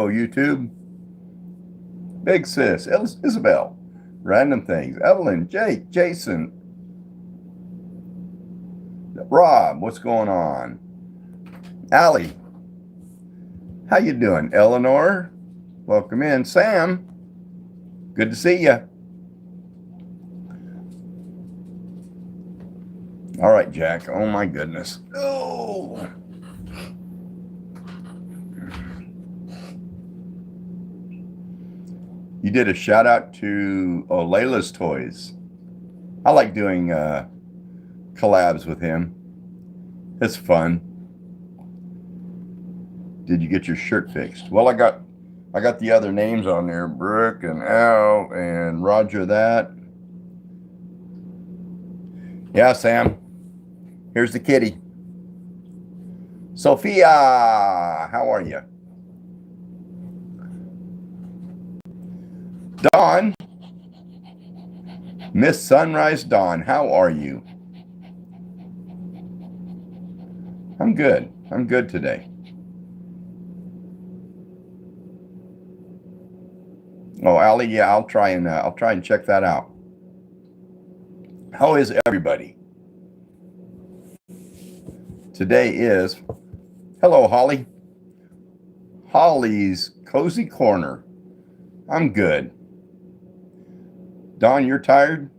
Hello, YouTube. Big Sis, Isabel, Random Things, Evelyn, Jake, Jason, Rob, what's going on? Allie, how you doing? Eleanor, welcome in. Sam, good to see you. All right, Jack. Oh my goodness. Oh. You did a shout out to Layla's Toys. I like doing collabs with him. It's fun. Did you get your shirt fixed? Well, I got the other names on there, Brooke and Al and Roger that. Yeah, Sam. Here's the kitty. Sophia, how are you? Dawn, Miss Sunrise Dawn, how are you? I'm good. I'm good today. Oh, Allie, yeah, I'll try and check that out. How is everybody? Today is, hello, Holly. Holly's Cozy Corner. I'm good. Dawn, you're tired?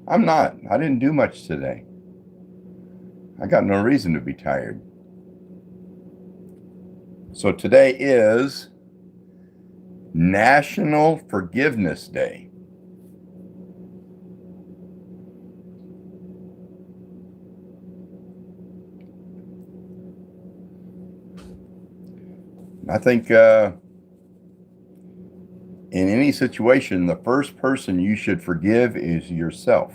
I'm not. I didn't do much today. I got no reason to be tired. So today is National Forgiveness Day. I think in any situation, the first person you should forgive is yourself.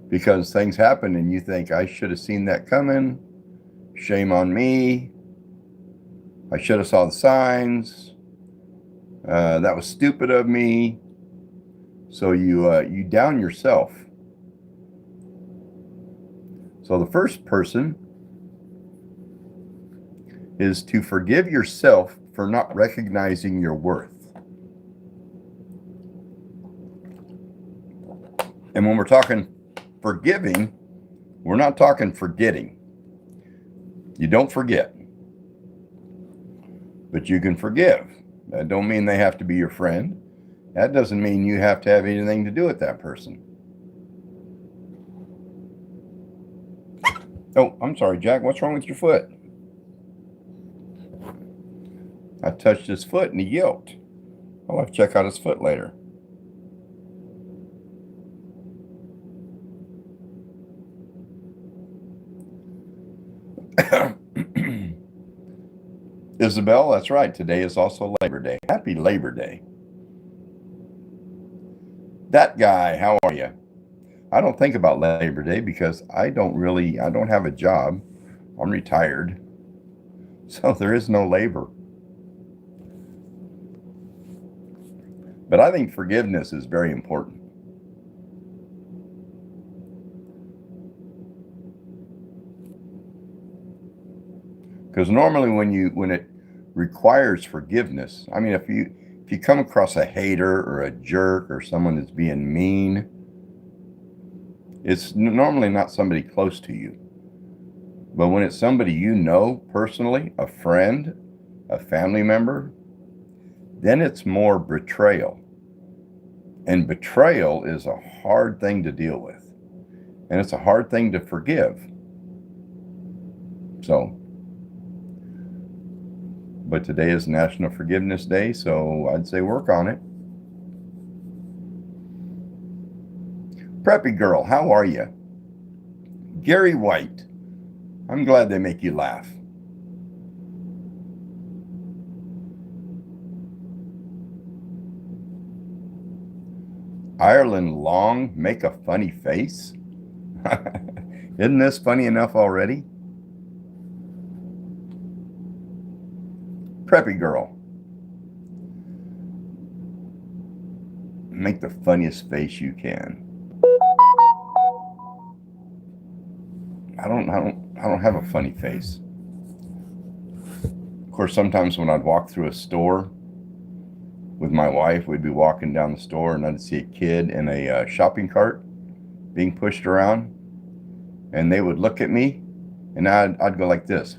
Because things happen and you think, I should have seen that coming. Shame on me. I should have saw the signs. That was stupid of me. So you down yourself. So the first person is to forgive yourself for not recognizing your worth. And when we're talking forgiving, we're not talking forgetting. You don't forget, but you can forgive. That don't mean they have to be your friend. That doesn't mean you have to have anything to do with that person. Oh, I'm sorry, Jack. What's wrong with your foot? I touched his foot and he yelped. I'll have to check out his foot later. Isabel, that's right. Today is also Labor Day. Happy Labor Day. That guy, how are you? I don't think about Labor Day because I don't have a job. I'm retired. So there is no labor. But I think forgiveness is very important. Because normally when it requires forgiveness, I mean, if you come across a hater or a jerk or someone that's being mean, it's normally not somebody close to you. But when it's somebody you know personally, a friend, a family member, then it's more betrayal. And betrayal is a hard thing to deal with. And it's a hard thing to forgive. So, but today is National Forgiveness Day, so I'd say work on it. Preppy Girl, how are you? Gary White, I'm glad they make you laugh. Ireland Long, make a funny face. Isn't this funny enough already? Preppy Girl, make the funniest face you can. I don't have a funny face. course, sometimes when I'd walk through a store with my wife, we'd be walking down the store and I'd see a kid in a shopping cart being pushed around, and they would look at me and I'd go like this.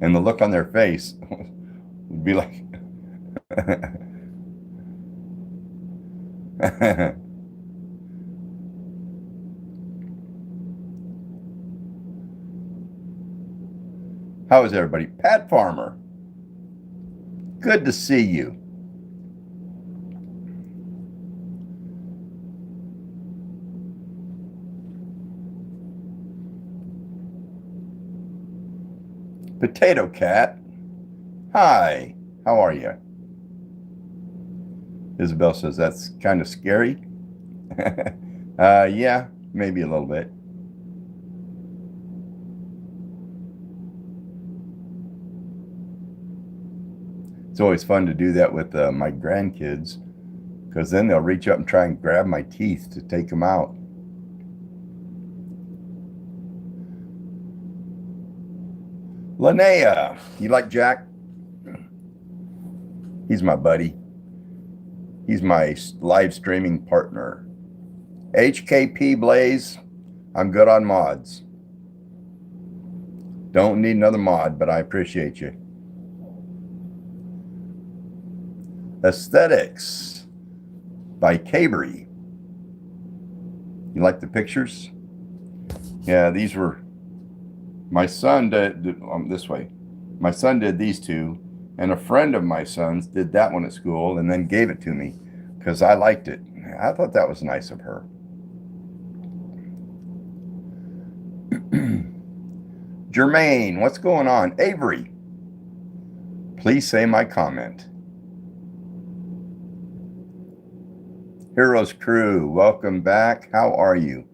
And the look on their face would be like, how is everybody? Pat Farmer, good to see you. Potato Cat, hi, how are you? Isabel says that's kind of scary. Yeah, maybe a little bit. It's always fun to do that with my grandkids, because then they'll reach up and try and grab my teeth to take them out. Linnea, you like Jack? He's my buddy. He's my live streaming partner. HKP Blaze, I'm good on mods. Don't need another mod, but I appreciate you. Aesthetics by Cabery. You like the pictures? Yeah, these were, my son did this way. My son did these two, and a friend of my son's did that one at school and then gave it to me because I liked it. I thought that was nice of her. Jermaine, what's going on? Avery, please say my comment. Heroes Crew, welcome back. How are you?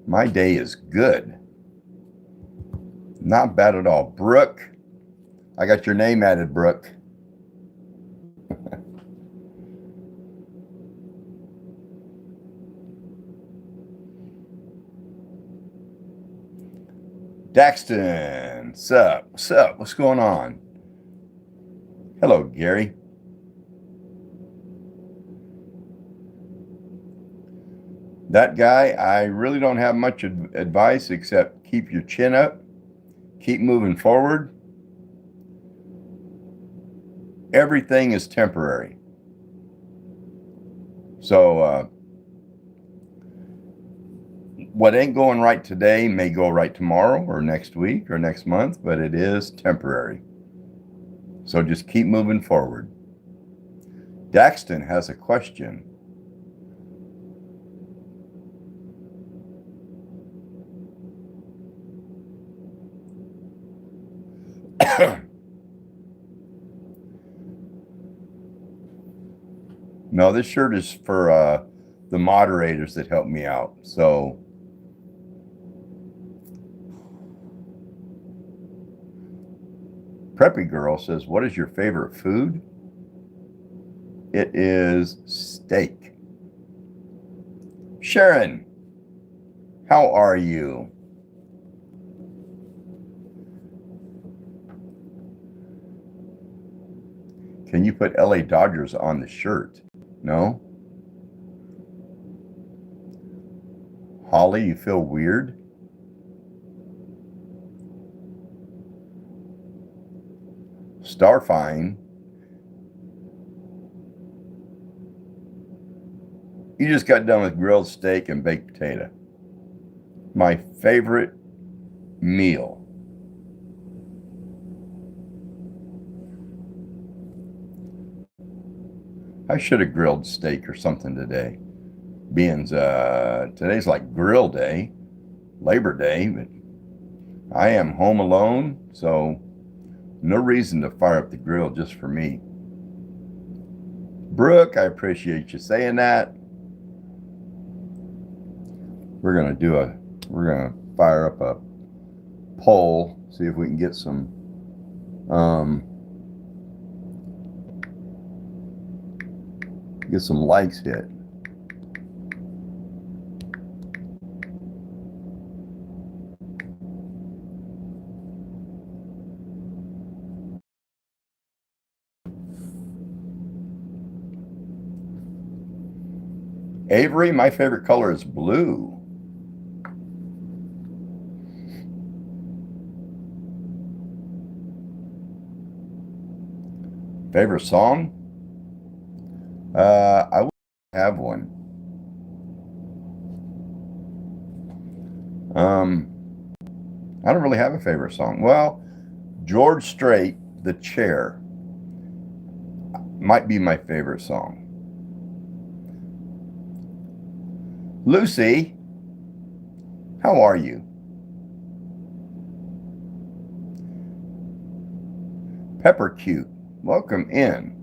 My day is good. Not bad at all. Brooke, I got your name added, Brooke. Daxton, sup? What's up? What's going on? Hello, Gary. That guy, I really don't have much advice except keep your chin up, keep moving forward. Everything is temporary. So what ain't going right today may go right tomorrow or next week or next month, but it is temporary. So just keep moving forward. Daxton has a question. No, this shirt is for the moderators that help me out. So Preppy Girl says, what is your favorite food? It is steak. Sharon, how are you? Can you put LA Dodgers on the shirt? No? Holly, you feel weird? Starfine, you just got done with grilled steak and baked potato. My favorite meal. I should have grilled steak or something today. Being today's like grill day, Labor Day, but I am home alone, so no reason to fire up the grill just for me. Brooke, I appreciate you saying that. We're gonna fire up a poll, see if we can get some likes hit. Avery, my favorite color is blue. Favorite song? I would have one. I don't really have a favorite song. Well, George Strait, The Chair, might be my favorite song. Lucy, how are you? Pepper Cute, welcome in.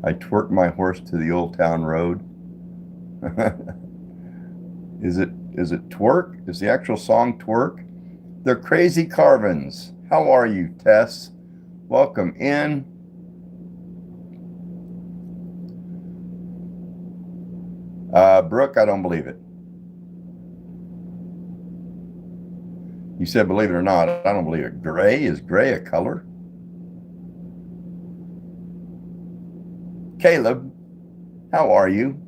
I twerk my horse to the old town road. Is it twerk? Is the actual song twerk? They're Crazy Carvins. How are you, Tess? Welcome in. Brooke, I don't believe it. You said believe it or not, I don't believe it. Gray? Is gray a color? Caleb, how are you?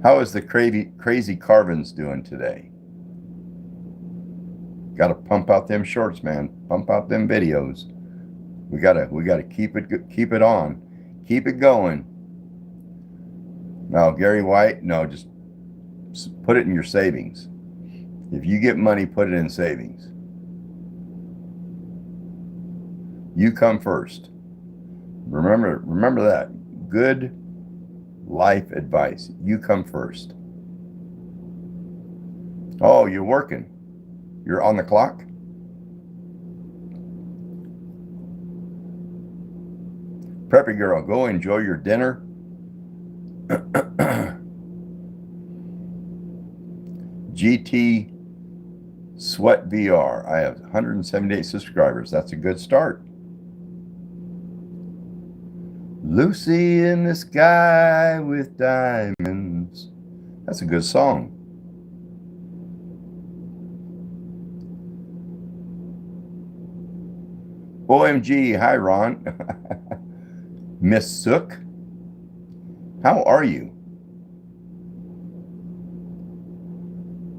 How is the Crazy Carvins doing today? Got to pump out them shorts, man. Pump out them videos. We gotta keep it on. Keep it going. No, Gary White, no, just put it in your savings. If you get money, put it in savings. You come first. Remember that. Good life advice. You come first. Oh, you're working. You're on the clock? Preppy girl, go enjoy your dinner. GT Sweat VR. I have 178 subscribers. That's a good start. Lucy in the sky with diamonds. That's a good song. OMG. Hi, Ron. Miss Sook. How are you?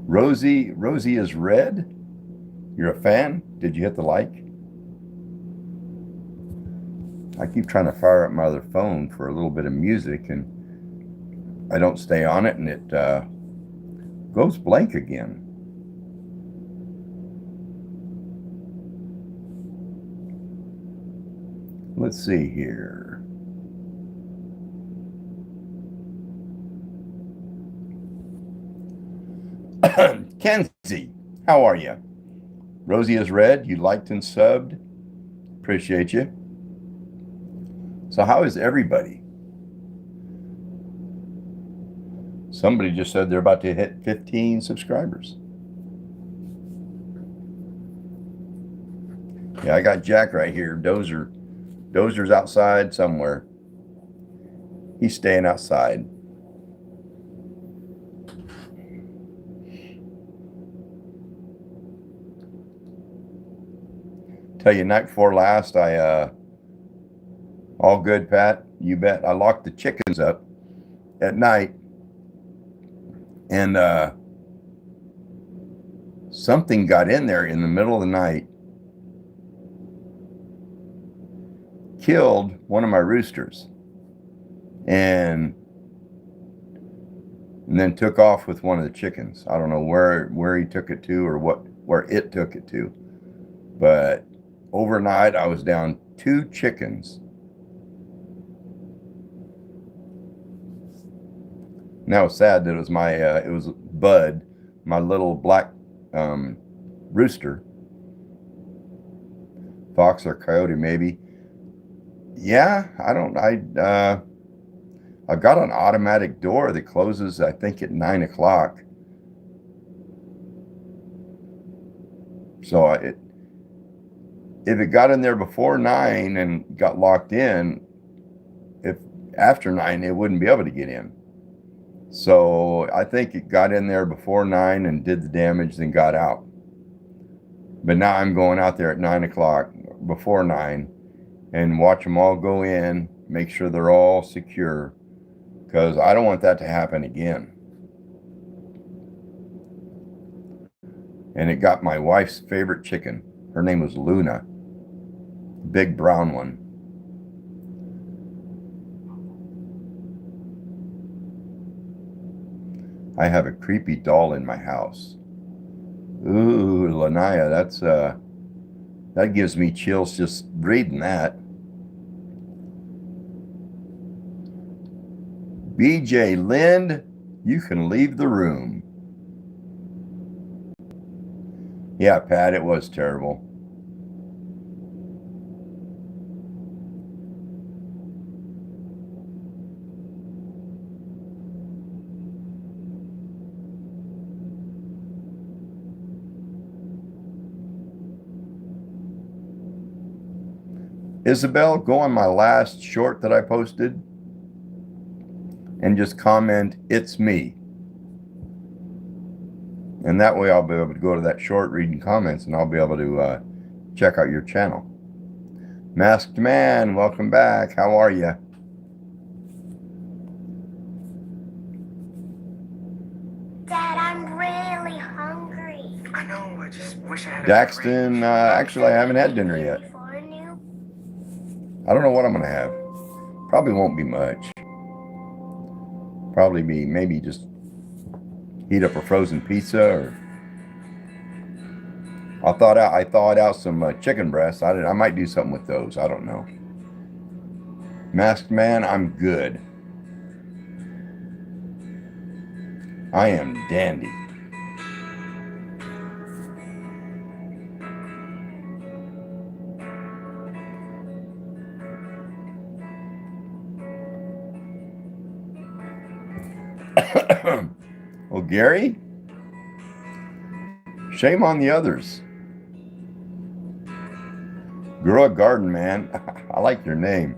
Rosie is red. You're a fan? Did you hit the like? I keep trying to fire up my other phone for a little bit of music, and I don't stay on it, and it goes blank again. Let's see here. Kenzie, how are you? Rosie is red. You liked and subbed. Appreciate you. So how is everybody? Somebody just said they're about to hit 15 subscribers. Yeah, I got Jack right here. Dozer's outside somewhere. He's staying outside. Tell you, night before last, all good, Pat. You bet. I locked the chickens up at night, and something got in there in the middle of the night, killed one of my roosters, and then took off with one of the chickens. I don't know where he took it to or where it took it to, but overnight I was down 2 chickens. Now it's sad that it was it was Bud, my little black rooster. Fox or coyote, maybe. Yeah, I've got an automatic door that closes, I think, at 9 o'clock. So if it got in there before 9 and got locked in, if after 9, it wouldn't be able to get in. So I think it got in there before 9 and did the damage, then got out. But now I'm going out there at 9 o'clock, before 9, and watch them all go in, make sure they're all secure, because I don't want that to happen again. And it got my wife's favorite chicken. Her name was Luna, big brown one. I have a creepy doll in my house. Ooh, Lanaya, that gives me chills just reading that. BJ Lind, you can leave the room. Yeah, Pat, it was terrible. Isabel, go on my last short that I posted and just comment, "It's me." And that way I'll be able to go to that short, reading comments, and I'll be able to check out your channel. Masked Man, welcome back. How are you? Dad, I'm really hungry. I know, I just wish I had Daxton, actually I haven't had dinner yet. I don't know what I'm going to have. Probably won't be much. Probably be maybe just heat up a frozen pizza, or I thawed out some chicken breasts. I might do something with those. I don't know. Masked Man, I'm good. I am dandy. Well, Gary, shame on the others. Grow a garden, man. I like your name.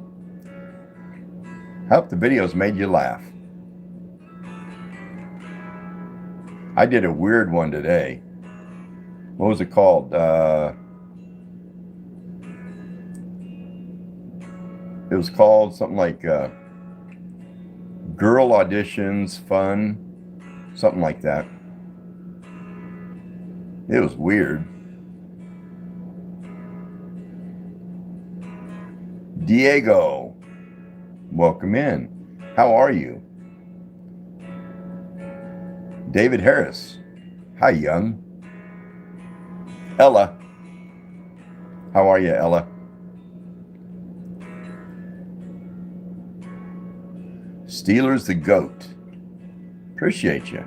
I hope the videos made you laugh. I did a weird one today. What was it called? It was called something like Girl Auditions Fun, something like that. It was weird. Diego, welcome in. How are you? David Harris, hi, young. Ella, how are you, Ella? Steelers the GOAT, appreciate you.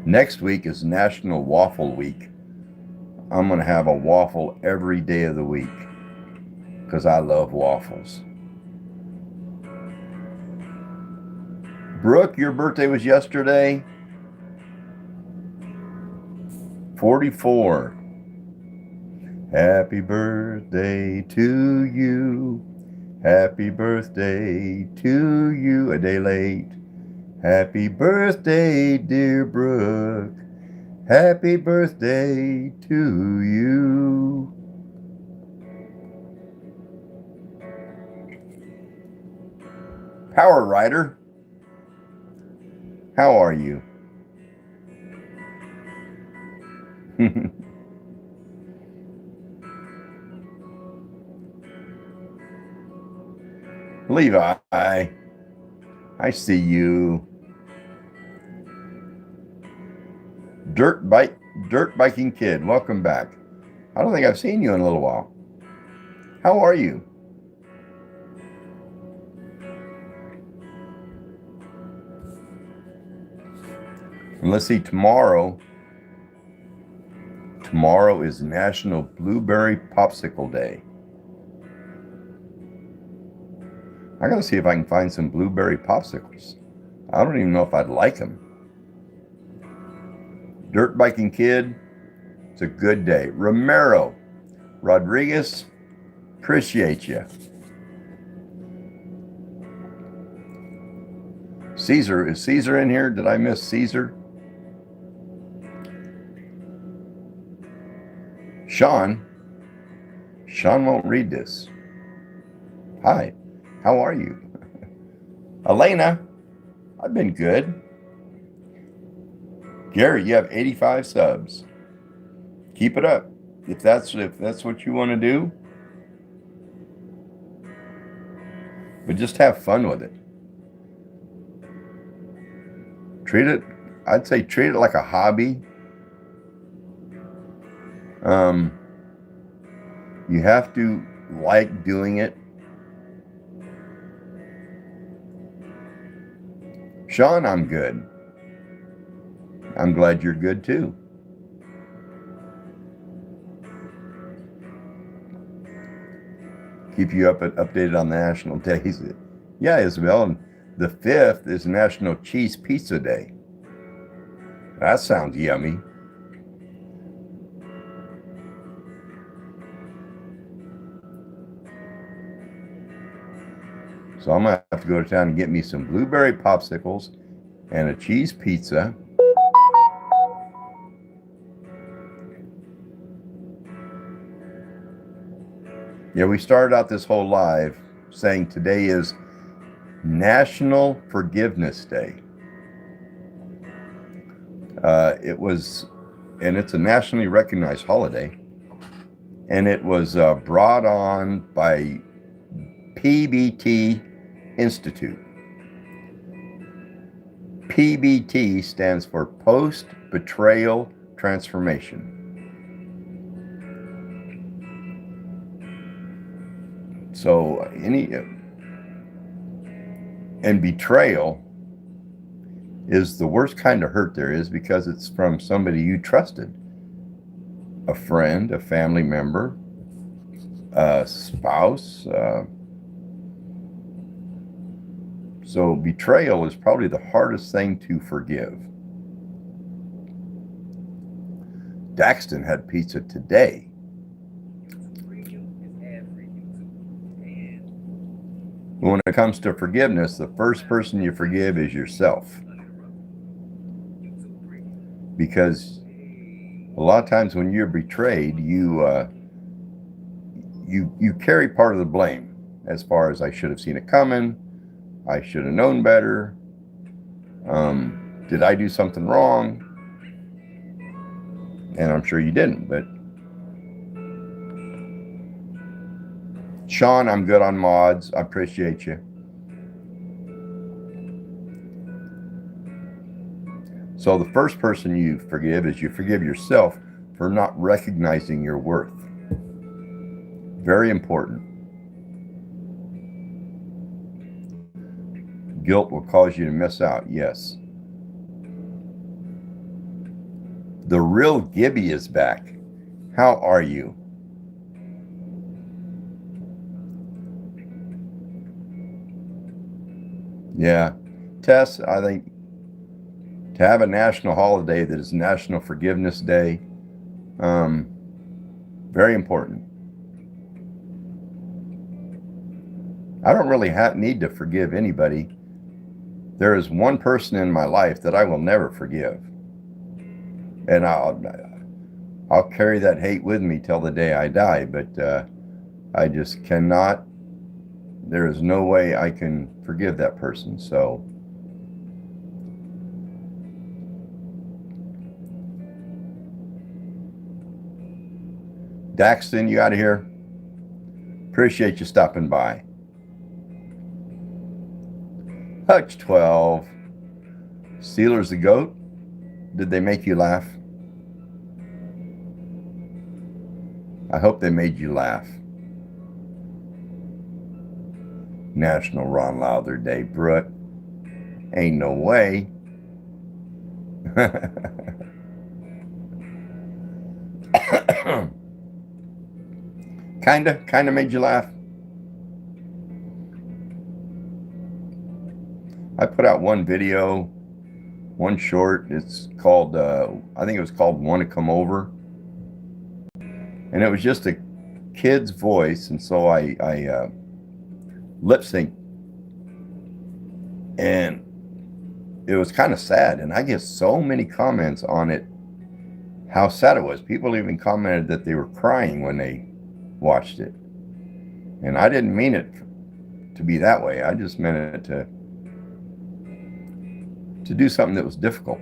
Next week is National Waffle Week. I'm going to have a waffle every day of the week because I love waffles. Brooke, your birthday was yesterday. 44. Happy birthday to you. Happy birthday to you. A day late. Happy birthday, dear Brooke. Happy birthday to you. Power Rider, how are you? Levi, I see you. Dirt biking kid, welcome back. I don't think I've seen you in a little while. How are you? And let's see, tomorrow is National Blueberry Popsicle Day. I gotta see if I can find some blueberry popsicles. I don't even know if I'd like them. Dirt biking kid, it's a good day. Romero Rodriguez, appreciate you. Caesar, is Caesar in here? Did I miss Caesar? Sean won't read this. Hi, how are you? Elena, I've been good. Gary, you have 85 subs. Keep it up. If that's what you want to do. But just have fun with it. I'd say treat it like a hobby. You have to like doing it. Sean, I'm good. I'm glad you're good too. Keep you updated on the national days. Yeah, Isabel, and the 5th is National Cheese Pizza Day. That sounds yummy. So I'm gonna have to go to town and get me some blueberry popsicles and a cheese pizza. Yeah, we started out this whole live saying today is National Forgiveness Day. And it's a nationally recognized holiday, and it was brought on by PBT Institute. PBT stands for Post Betrayal Transformation. So and betrayal is the worst kind of hurt there is, because it's from somebody you trusted, a friend, a family member, a spouse. So betrayal is probably the hardest thing to forgive. Daxton had pizza today. When it comes to forgiveness, the first person you forgive is yourself. Because a lot of times when you're betrayed, you carry part of the blame, as far as I should have seen it coming, I should have known better, did I do something wrong? And I'm sure you didn't, but Sean, I'm good on mods. I appreciate you. So the first person you forgive is you forgive yourself for not recognizing your worth. Very important. Guilt will cause you to miss out. Yes. The real Gibby is back. How are you? Yeah. Tess, I think to have a national holiday that is National Forgiveness Day, very important. I don't really need to forgive anybody. There is one person in my life that I will never forgive. And I'll carry that hate with me till the day I die, but I just cannot. There is no way I can forgive that person. So Daxton, you out of here? Appreciate you stopping by. Hutch 12. Steelers the GOAT. Did they make you laugh? I hope they made you laugh. National Ron Lowther Day, Brooke. Ain't no way. Kinda made you laugh. I put out one video, one short. It's called, I think it was called "Want to Come Over," and it was just a kid's voice, and so I lip sync, and it was kind of sad. And I get so many comments on it, how sad it was. People even commented that they were crying when they watched it. And I didn't mean it to be that way. I just meant it to do something that was difficult.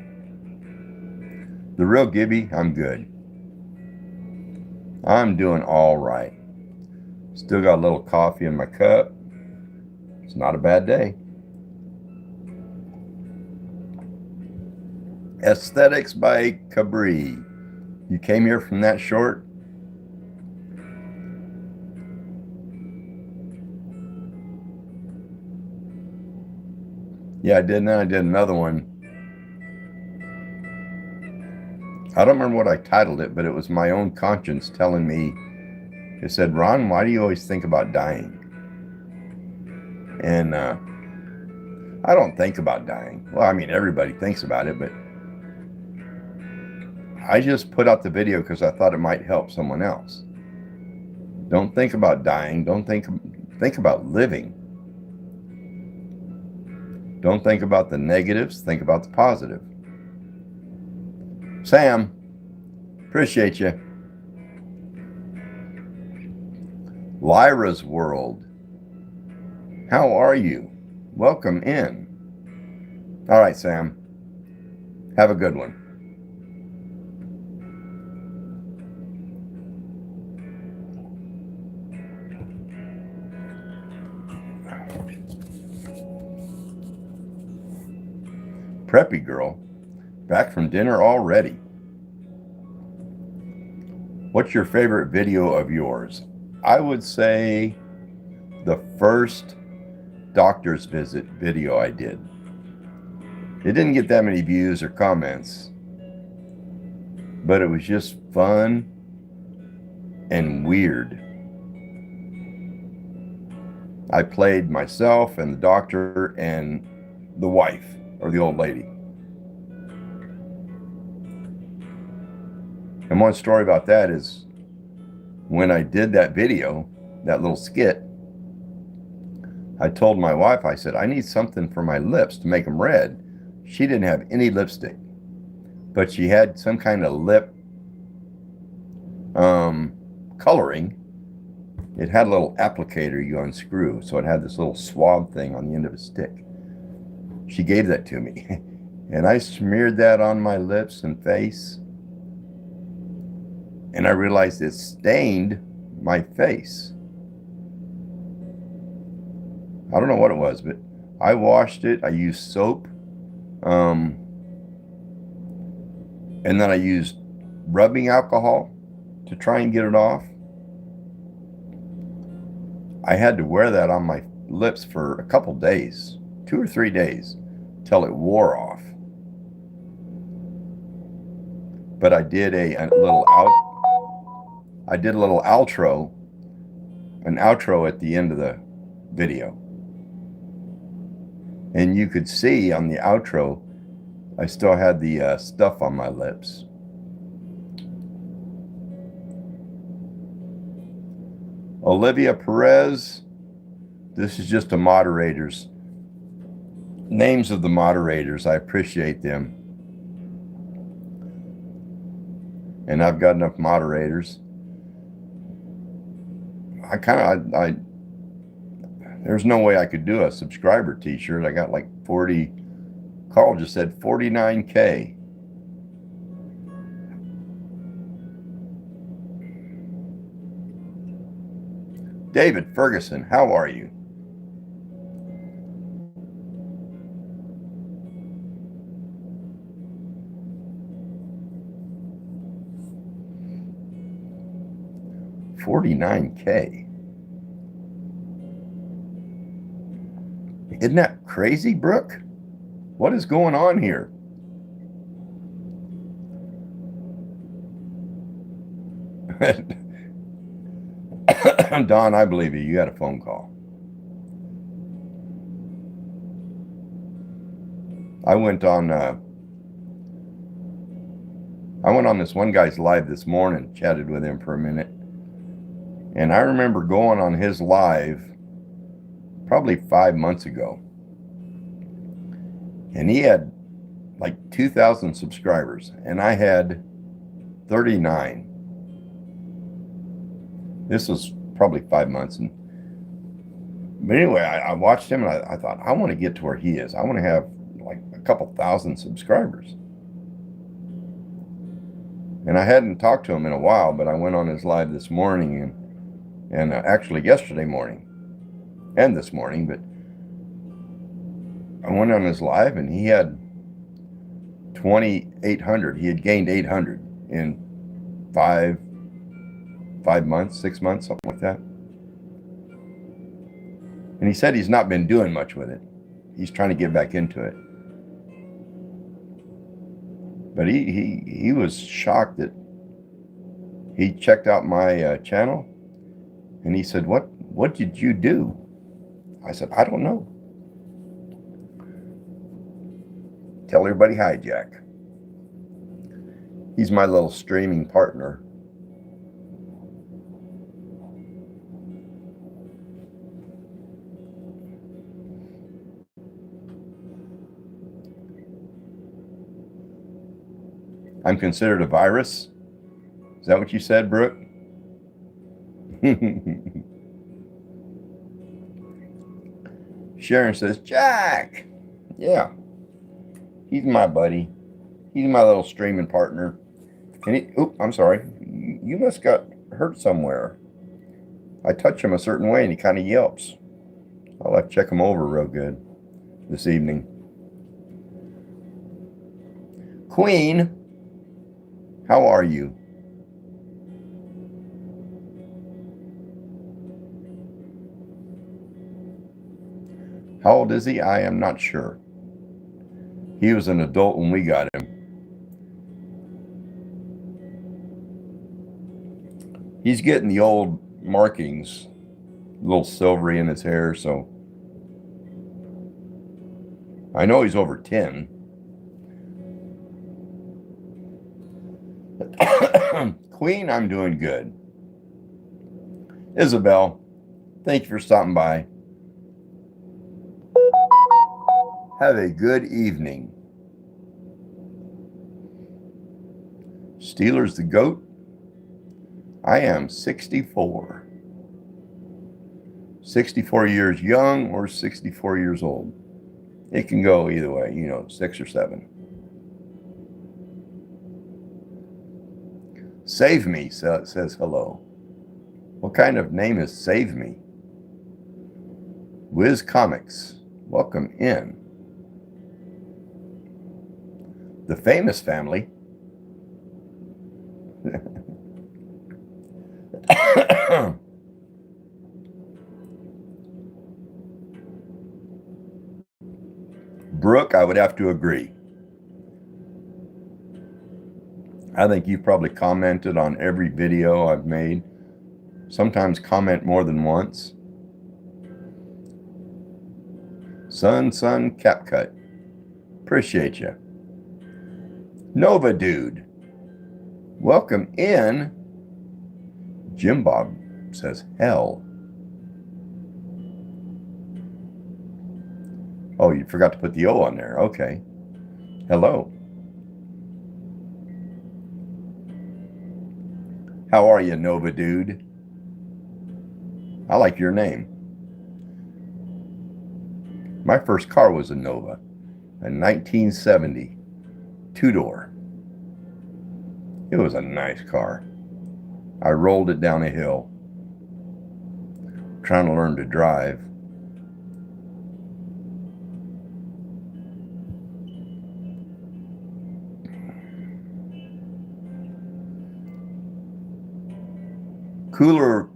The real Gibby, I'm good. I'm doing all right. Still got a little coffee in my cup. It's not a bad day. Aesthetics by Cabri. You came here from that short? Yeah, I did. And then I did another one. I don't remember what I titled it, but it was my own conscience telling me, it said, Ron, why do you always think about dying? And I don't think about dying. Well, I mean, everybody thinks about it, but I just put out the video because I thought it might help someone else. Don't think about dying. Don't think about living. Don't think about the negatives. Think about the positive. Sam, appreciate you. Lyra's World. How are you? Welcome in. All right, Sam. Have a good one. Preppy girl, back from dinner already. What's your favorite video of yours? I would say the first doctor's visit video I did. It didn't get that many views or comments, but it was just fun and weird. I played myself and the doctor and the wife, or the old lady. And one story about that is when I did that video, that little skit, I told my wife, I said, I need something for my lips to make them red. She didn't have any lipstick, but she had some kind of lip coloring. It had a little applicator you unscrew, so it had this little swab thing on the end of a stick. She gave that to me, and I smeared that on my lips and face, and I realized it stained my face. I don't know what it was, but I washed it. I used soap, and then I used rubbing alcohol to try and get it off. I had to wear that on my lips for a couple days, 2 or 3 days, till it wore off. But I did a little outro, an outro at the end of the video. And you could see on the outro, I still had the stuff on my lips. Olivia Perez, this is just the moderators. Names of the moderators, I appreciate them. And I've got enough moderators. There's no way I could do a subscriber t-shirt. I got like 40, Carl just said 49K. David Ferguson, how are you? $49K. Isn't that crazy, Brooke? What is going on here? Don, I believe you. You got a phone call. I went on this one guy's live this morning, chatted with him for a minute. And I remember going on his live probably 5 months ago. And he had like 2,000 subscribers, and I had 39. This was probably 5 months. But anyway, I watched him, and I thought, I want to get to where he is. I want to have like a couple thousand subscribers. And I hadn't talked to him in a while, but I went on his live this morning, and actually yesterday morning and this morning, but I went on his live, and he had 2,800. He had gained 800 in 5 months, 6 months, something like that. And he said he's not been doing much with it. He's trying to get back into it. But he was shocked that he checked out my channel, and he said, what did you do? I said, I don't know. Tell everybody hi, Jack. He's my little streaming partner. I'm considered a virus. Is that what you said, Brooke? Sharon says, Jack. Yeah. He's my buddy. He's my little streaming partner. And I'm sorry. You must got hurt somewhere. I touch him a certain way and he kind of yelps. I'll have to check him over real good this evening. Queen, how are you? How old is he? I am not sure. He was an adult when we got him. He's getting the old markings, a little silvery in his hair, so I know he's over 10. Queen, I'm doing good. Isabel, thank you for stopping by. Have a good evening. Steelers the GOAT. I am 64. 64 years young or 64 years old. It can go either way, 6 or 7. Save Me says hello. What kind of name is Save Me? Wiz Comics, welcome in. The Famous Family. Brooke, I would have to agree. I think you've probably commented on every video I've made. Sometimes comment more than once. Sun CapCut. Appreciate you. Nova Dude. Welcome in. Jim Bob says hell. Oh, you forgot to put the O on there. Okay. Hello. How are you, Nova Dude? I like your name. My first car was a Nova, a 1970 two-door. It was a nice car. I rolled it down a hill, trying to learn to drive. Cooler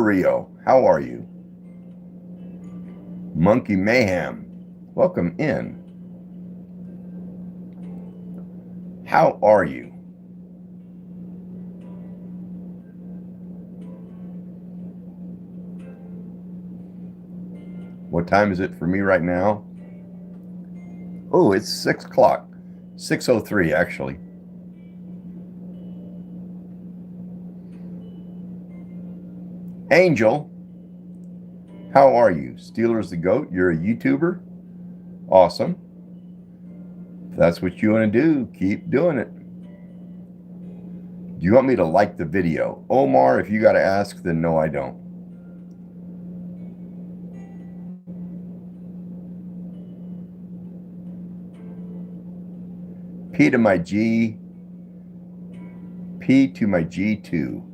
Rio, how are you? Monkey Mayhem, welcome in. How are you? What time is it for me right now? Oh, it's 6 o'clock. 6:03 actually. Angel, how are you? Steelers the GOAT, you're a YouTuber? Awesome. If that's what you want to do, keep doing it. Do you want me to like the video? Omar, if you got to ask, then no, I don't. P to my G, P to my G2.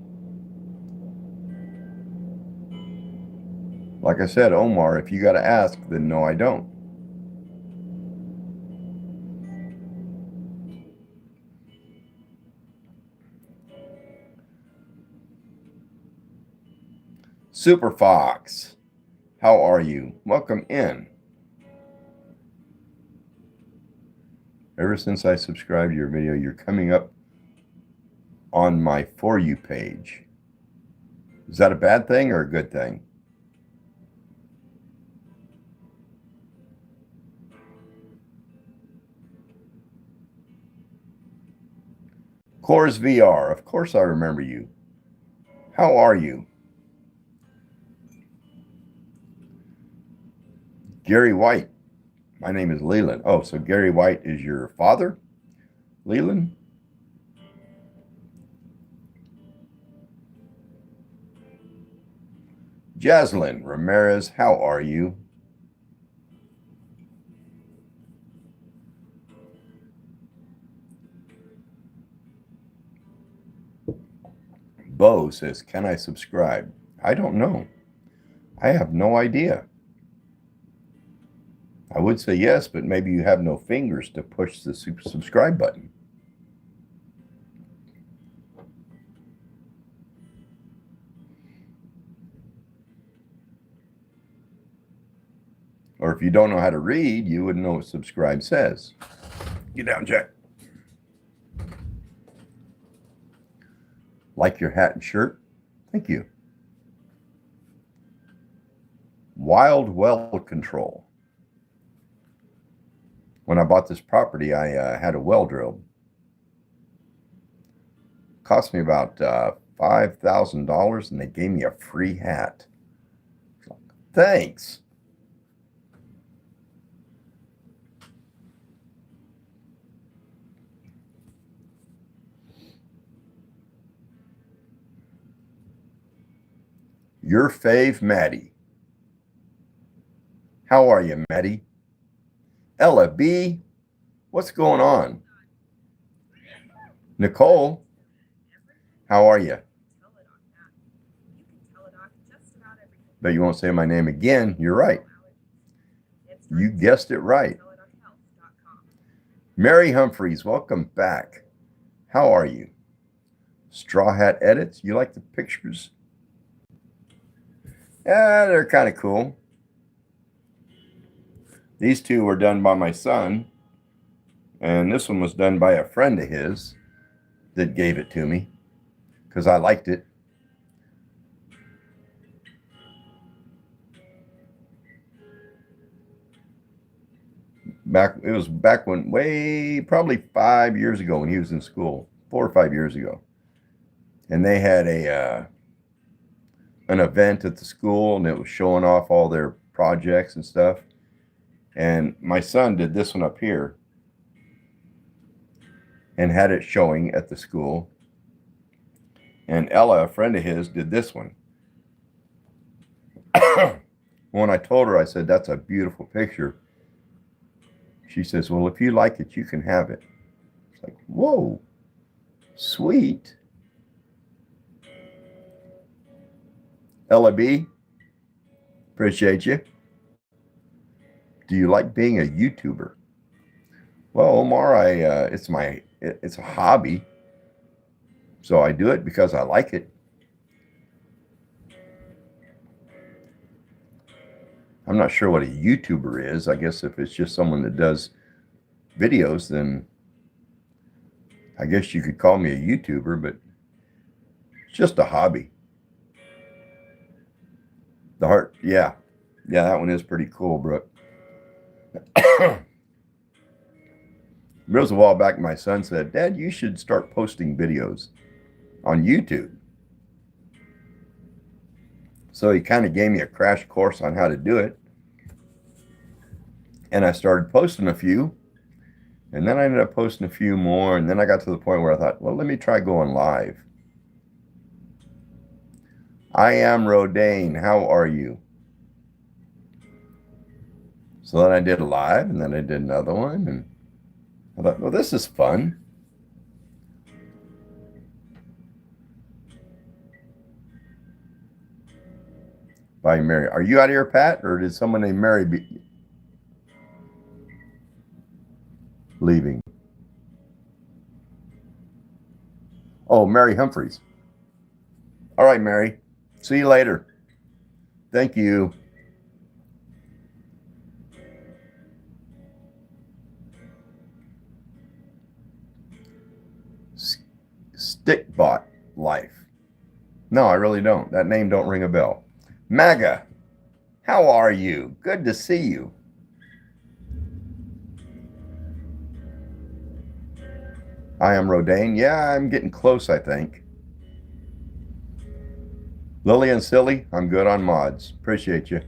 Like I said, Omar, if you got to ask, then no, I don't. Super Fox, how are you? Welcome in. Ever since I subscribed to your video, you're coming up on my For You page. Is that a bad thing or a good thing? Coors VR, of course I remember you. How are you? Gary White, my name is Leland. Oh, so Gary White is your father, Leland? Jaslyn Ramirez, how are you? Bo says, can I subscribe? I don't know. I have no idea. I would say yes, but maybe you have no fingers to push the subscribe button. Or if you don't know how to read, you wouldn't know what subscribe says. Get down, Jack. Like your hat and shirt? Thank you. Wild well control. When I bought this property, I had a well drilled. Cost me about $5,000, and they gave me a free hat. Thanks. Your fave, Maddie. How are you, Maddie? Ella B, what's going on? Nicole, how are you? But you won't say my name again. You're right. You guessed it right. Mary Humphreys, welcome back. How are you? Straw Hat Edits, you like the pictures? Yeah, they're kind of cool. These two were done by my son, and this one was done by a friend of his that gave it to me because I liked it. It was back when, probably 5 years ago when he was in school, 4 or 5 years ago. And they had an event at the school, and it was showing off all their projects and stuff. And my son did this one up here and had it showing at the school. And Ella, a friend of his, did this one. When I told her, I said, that's a beautiful picture. She says, well, if you like it, you can have it. It's like, whoa, sweet. Ella B, appreciate you. Do you like being a YouTuber? Well, Omar, it's a hobby. So I do it because I like it. I'm not sure what a YouTuber is. I guess if it's just someone that does videos, then I guess you could call me a YouTuber, but it's just a hobby. The heart, yeah, that one is pretty cool, Brooke. There was a while back, my son said, Dad, you should start posting videos on YouTube. So he kind of gave me a crash course on how to do it. And I started posting a few. And then I ended up posting a few more, and then I got to the point where I thought, well, let me try going live. I am Rodane. How are you? So then I did a live, and then I did another one, and I thought, well, this is fun. By Mary. Are you out here, Pat, or did someone named Mary be leaving? Oh, Mary Humphreys. All right, Mary. See you later. Thank you. Stickbot Life. No, I really don't. That name don't ring a bell. MAGA. How are you? Good to see you. I am Rodane. Yeah, I'm getting close, I think. Lily and Silly, I'm good on mods. Appreciate you.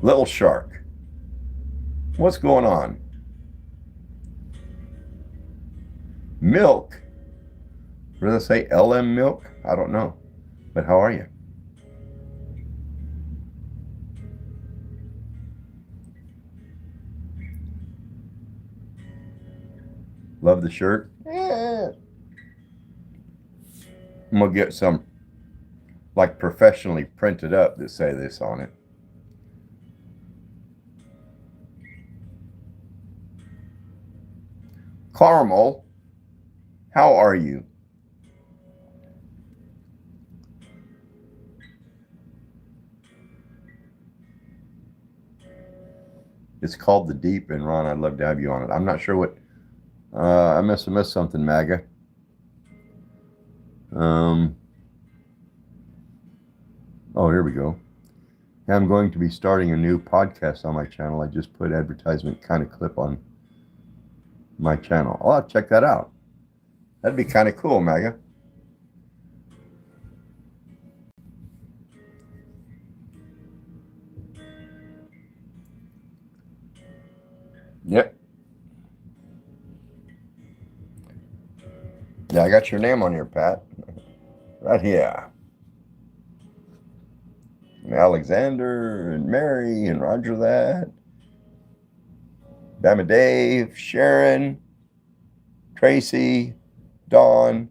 Little Shark. What's going on? Milk. What did I say? LM Milk? I don't know. But how are you? Love the shirt. I'm gonna get some like professionally printed up that say this on it. Caramel, how are you? It's called The Deep, and Ron, I'd love to have you on it. I'm not sure what, I must have missed something, MAGA. Oh, here we go. I'm going to be starting a new podcast on my channel. I just put advertisement kind of clip on my channel. I'll have to check that out. That'd be kind of cool, MAGA. Yep. Yeah, I got your name on here, Pat. Right here. And Alexander and Mary and Roger that. Bama Dave, Sharon, Tracy, Dawn,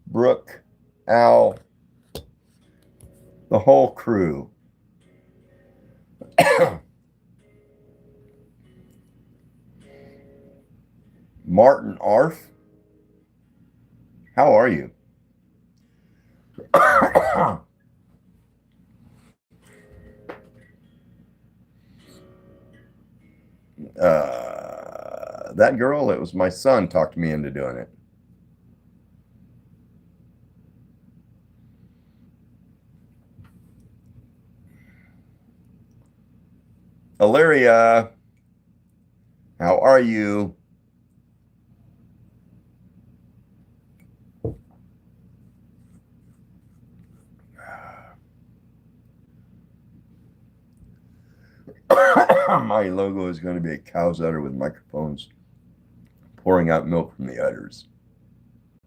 Brooke, Al, the whole crew. Martin Arf, how are you? That girl, it was my son talked me into doing it. Illyria, how are you? My logo is going to be a cow's udder with microphones pouring out milk from the udders.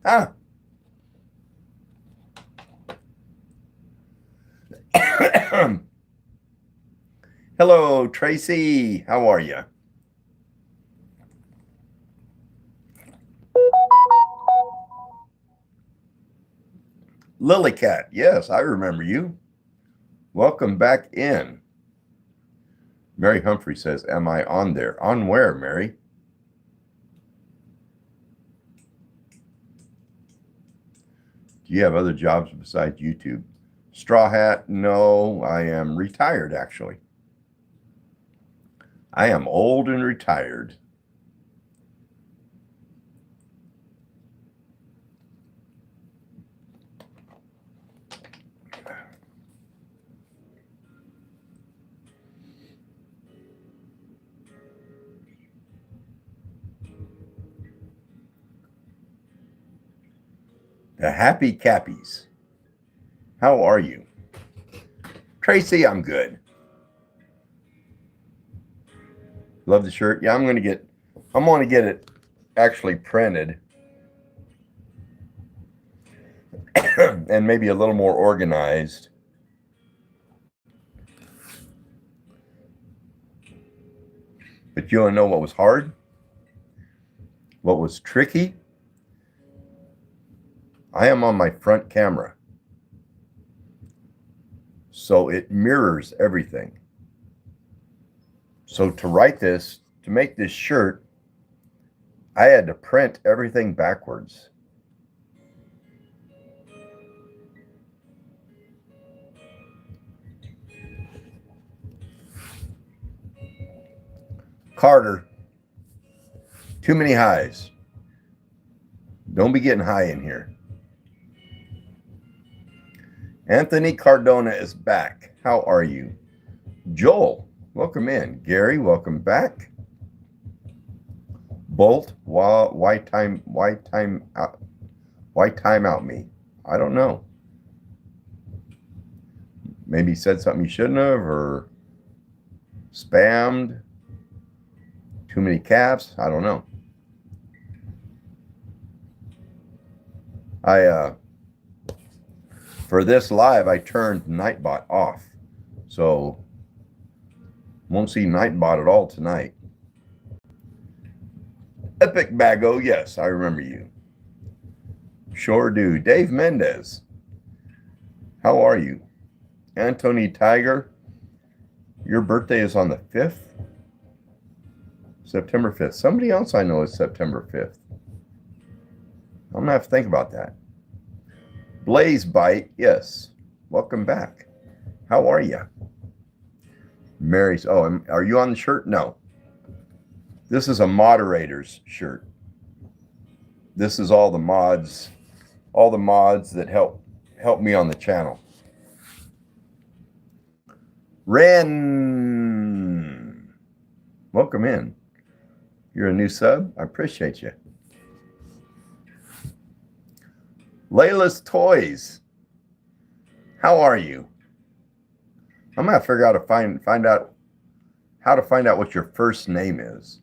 Ah. Hello, Tracy. How are you? Lilycat. Yes, I remember you. Welcome back in. Mary Humphrey says, am I on there? On where, Mary? Do you have other jobs besides YouTube? Straw Hat? No, I am retired, actually. I am old and retired. The Happy Cappies. How are you? Tracy, I'm good. Love the shirt. Yeah, I'm going to get it actually printed and maybe a little more organized. But you want to know what was hard? What was tricky? I am on my front camera, so it mirrors everything. So to write this, to make this shirt, I had to print everything backwards. Carter, too many highs. Don't be getting high in here. Anthony Cardona is back. How are you? Joel, welcome in. Gary, welcome back. Bolt, why time out me? I don't know. Maybe said something you shouldn't have, or spammed. Too many caps. I don't know. For this live, I turned Nightbot off, so won't see Nightbot at all tonight. Epic Bago, yes, I remember you. Sure do. Dave Mendez, how are you? Anthony Tiger, your birthday is on the 5th? September 5th. Somebody else I know is September 5th. I'm going to have to think about that. Blaze Bite, yes. Welcome back. How are you? Mary's, are you on the shirt? No. This is a moderator's shirt. This is all the mods that help me on the channel. Ren, welcome in. You're a new sub. I appreciate you. Layla's Toys, how are you? I'm gonna figure out how to find out what your first name is.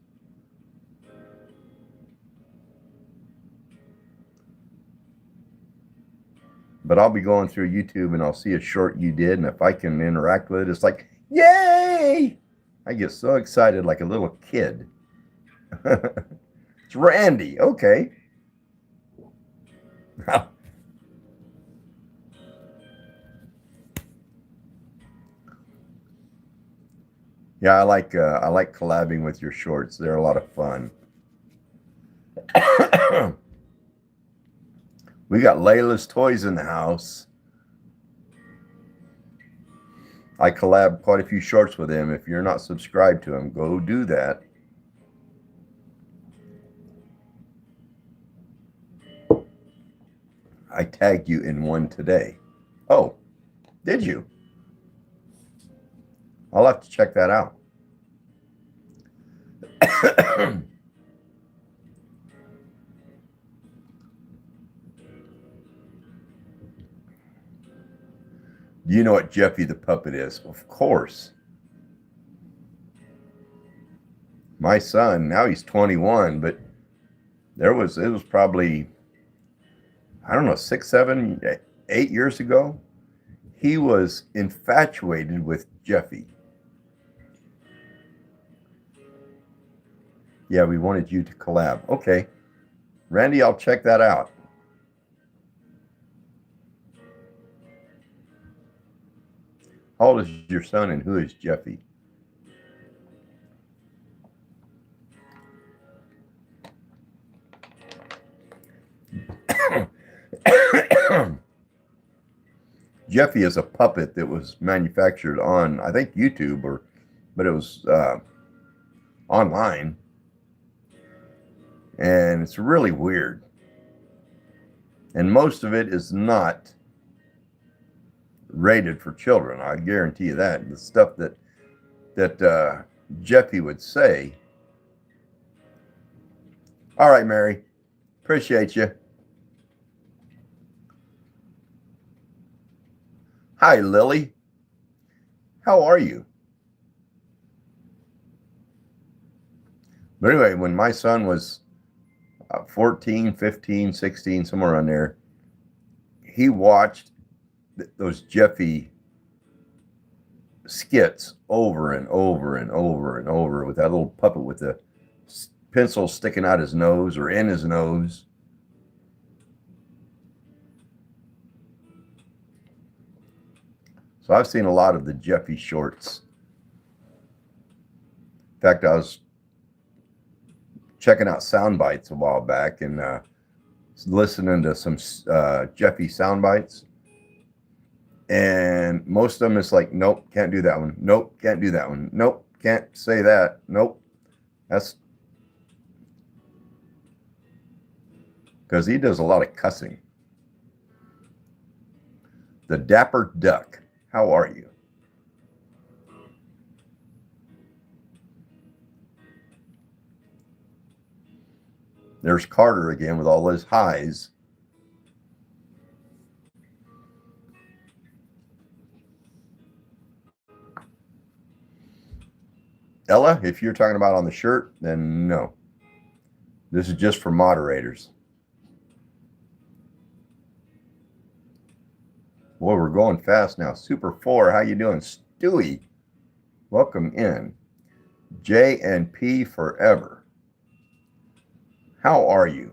But I'll be going through YouTube and I'll see a short you did, and if I can interact with it, it's like, yay! I get so excited like a little kid. It's Randy, okay. Yeah, I like collabing with your shorts. They're a lot of fun. We got Layla's Toys in the house. I collab quite a few shorts with him. If you're not subscribed to him, go do that. I tagged you in one today. Oh, did you? I'll have to check that out. Do you know what Jeffy the Puppet is? Of course. My son, now he's 21, but it was probably, I don't know, 6, 7, 8 years ago. He was infatuated with Jeffy. Yeah, we wanted you to collab. Okay. Randy, I'll check that out. How old is your son and who is Jeffy? Jeffy is a puppet that was manufactured on, I think, YouTube, but it was online. And it's really weird. And most of it is not rated for children. I guarantee you that. The stuff that Jeffy would say. All right, Mary. Appreciate you. Hi, Lily. How are you? But anyway, when my son was 14, 15, 16, somewhere around there, he watched those Jeffy skits over and over and over and over with that little puppet with the pencil sticking out his nose or in his nose. So I've seen a lot of the Jeffy shorts. In fact, I was checking out sound bites a while back and listening to some Jeffy sound bites. And most of them is like, nope, can't do that one. Nope, can't do that one. Nope, can't say that. Nope. That's because he does a lot of cussing. The Dapper Duck, how are you? There's Carter again with all his highs. Ella, if you're talking about on the shirt, then no. This is just for moderators. Boy, we're going fast now. Super 4, how you doing? Stewie, welcome in. J and P forever. How are you?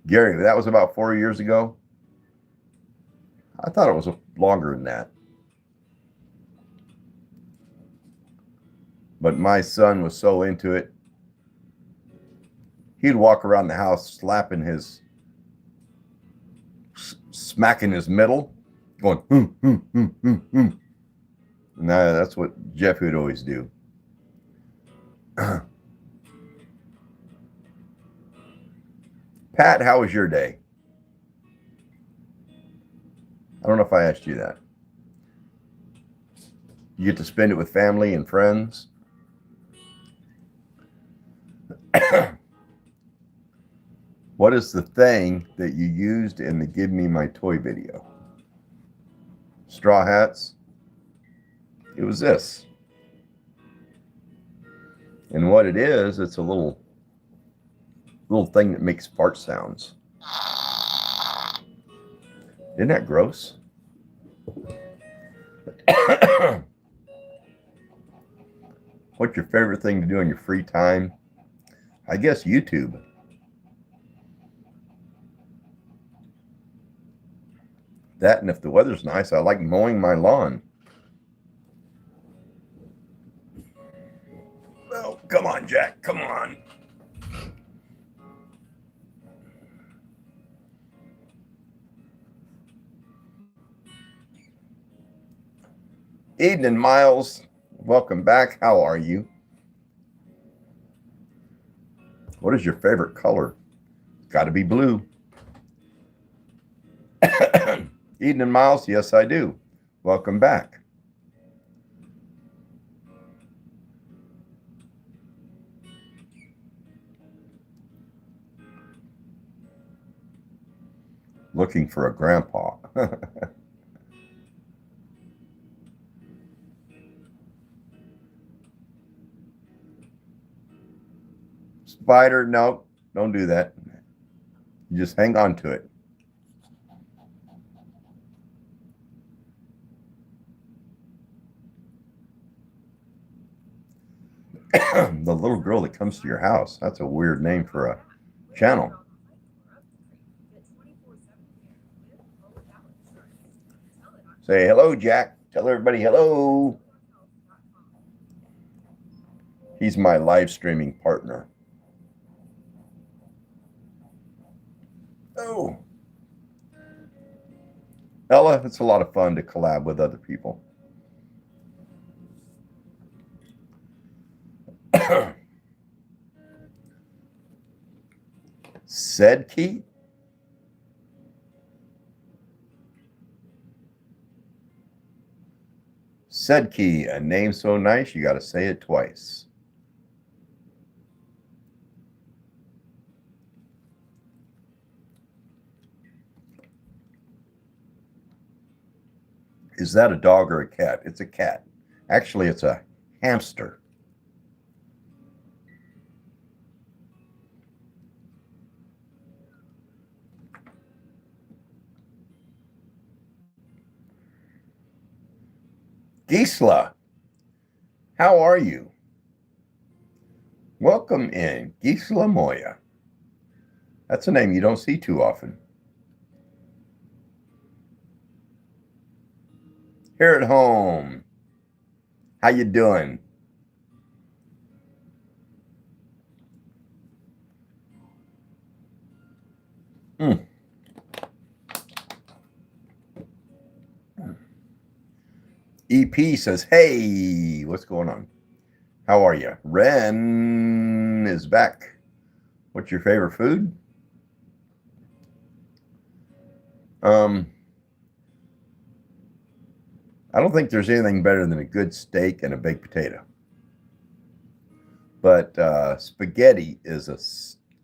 Gary, that was about 4 years ago. I thought it was longer than that. But my son was so into it, he'd walk around the house smacking his middle, going, Nah, that's what Jeff would always do. Pat, how was your day? I don't know if I asked you that. You get to spend it with family and friends. What is the thing that you used in the Give Me My Toy video? Straw hats? It was this. And what it is, it's a little thing that makes fart sounds. Isn't that gross? What's your favorite thing to do in your free time? I guess YouTube. That, and if the weather's nice, I like mowing my lawn. Oh, come on, Jack, come on. Eden and Miles, welcome back. How are you? What is your favorite color? It's got to be blue. Eden and Miles, yes, I do. Welcome back. Looking for a grandpa. Spider, no, don't do that. You just hang on to it. The little girl that comes to your house. That's a weird name for a channel. Say hello, Jack. Tell everybody hello. He's my live streaming partner. Oh. Ella, it's a lot of fun to collab with other people. Sedkey? Sedkey, a name so nice you got to say it twice. Is that a dog or a cat? It's a cat. Actually, it's a Hamster. Gisela, how are you? Welcome in, Gisela Moya. That's a name you don't see too often. Here at home, how you doing? EP says, hey, what's going on? How are you? Ren is back. What's your favorite food? I don't think there's anything better than a good steak and a baked potato. But spaghetti is a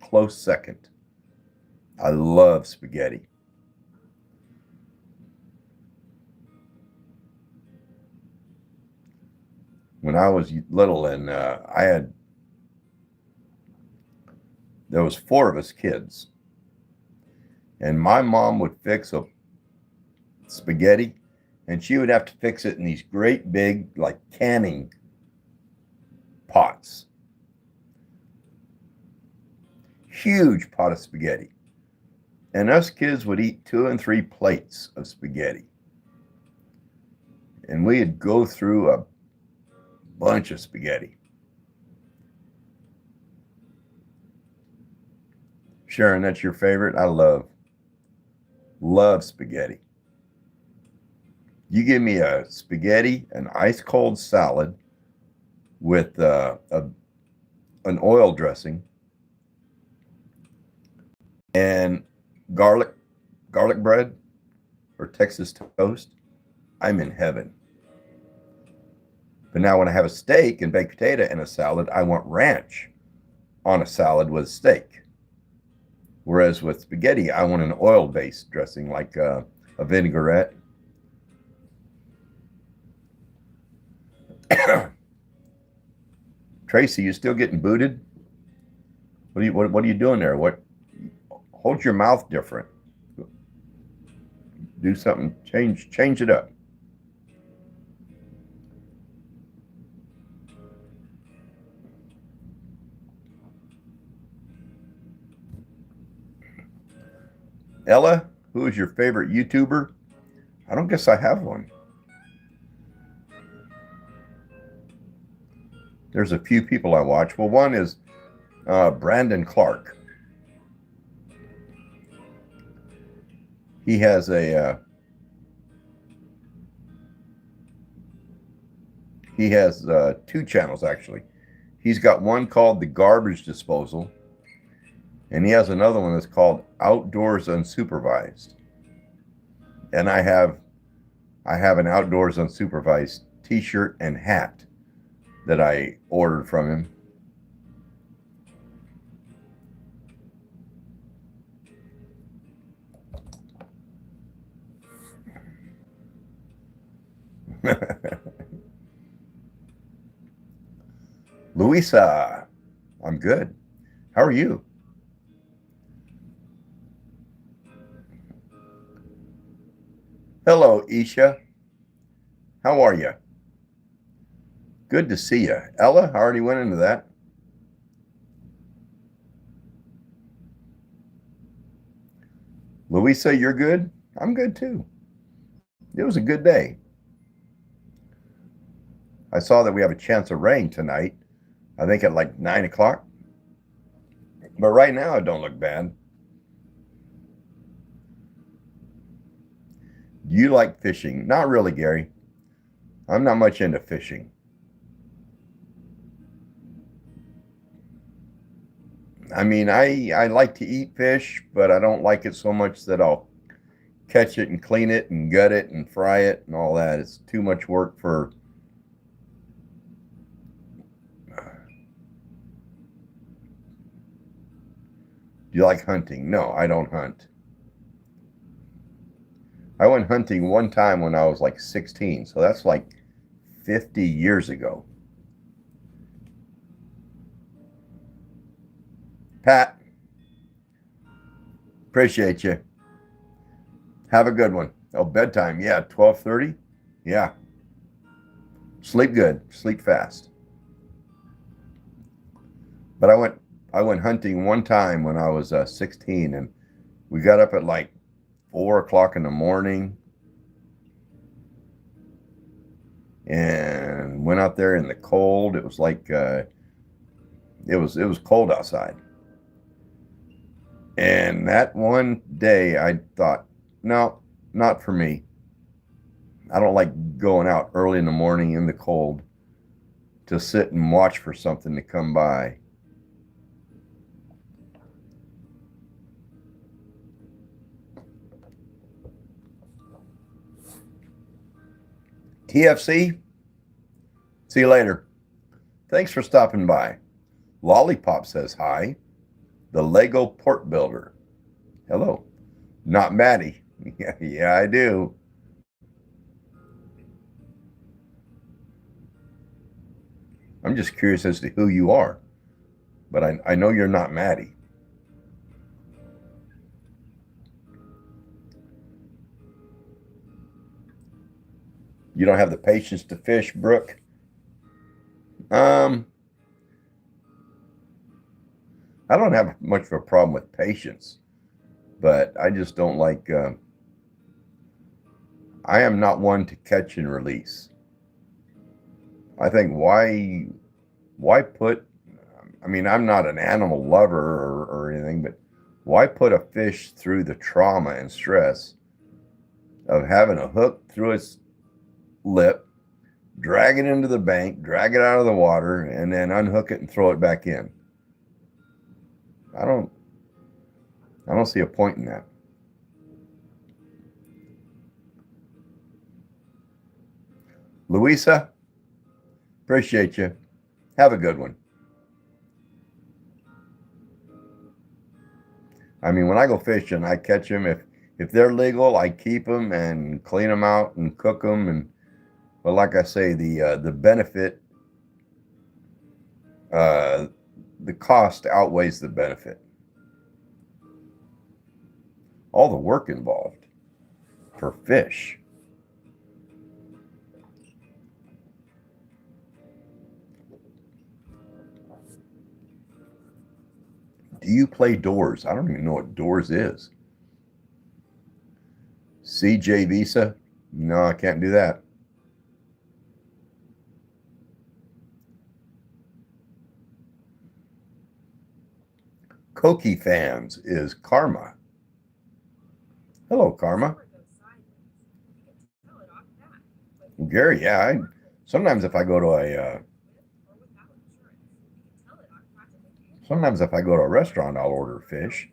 close second. I love spaghetti. When I was little and there was 4 of us kids. And my mom would fix a spaghetti and she would have to fix it in these great big, like canning pots. Huge pot of spaghetti. And us kids would eat 2 and 3 plates of spaghetti. And we'd go through a bunch of spaghetti. Sharon, that's your favorite? I love spaghetti. You give me a spaghetti, an ice cold salad with an oil dressing and garlic bread or Texas toast, I'm in heaven. But now when I have a steak and baked potato and a salad, I want ranch on a salad with steak. Whereas with spaghetti, I want an oil-based dressing like a vinaigrette. Tracy, you still getting booted? What are you doing there? Hold your mouth different. Do something. Change it up. Ella, who is your favorite YouTuber? I don't guess I have one. There's a few people I watch. Well, one is Brandon Clark. He has two channels actually. He's got one called The Garbage Disposal, and he has another one that's called Outdoors Unsupervised. And I have an Outdoors Unsupervised t-shirt and hat that I ordered from him. Louisa, I'm good. How are you? Hello, Isha. How are you? Good to see you. Ella, I already went into that. Louisa, you're good? I'm good too. It was a good day. I saw that we have a chance of rain tonight. I think at like 9 o'clock. But right now it don't look bad. Do you like fishing? Not really, Gary. I'm not much into fishing. I mean, I like to eat fish, but I don't like it so much that I'll catch it and clean it and gut it and fry it and all that. It's too much work for... Do you like hunting? No, I don't hunt. I went hunting one time when I was like 16, so that's like 50 years ago. Pat, appreciate you. Have a good one. Oh, bedtime. Yeah, 12:30. Yeah. Sleep good. Sleep fast. But I went hunting one time when I was 16, and we got up at like 4 o'clock in the morning and went out there in the cold. It was like it was cold outside. And that one day I thought, no, not for me. I don't like going out early in the morning in the cold to sit and watch for something to come by. TFC, see you later. Thanks for stopping by. Lollipop says hi. The Lego Port Builder. Hello. Not Maddie. Yeah, I do. I'm just curious as to who you are, but I know you're not Maddie. You don't have the patience to fish, Brooke? I don't have much of a problem with patience, but I just don't like. I am not one to catch and release. I think why put? I mean, I'm not an animal lover or anything, but why put a fish through the trauma and stress of having a hook through its lip, drag it into the bank, drag it out of the water, and then unhook it and throw it back in? I don't see a point in that. Louisa, appreciate you. Have a good one. I mean, when I go fishing, I catch them. If they're legal, I keep them and clean them out and cook them. And but like I say, the benefit, the cost outweighs the benefit. All the work involved for fish. Do you play doors? I don't even know what doors is. CJ Visa? No, I can't do that. Koki fans is Karma. Hello, Karma. Gary, yeah. Sometimes if I go to a restaurant, I'll order fish,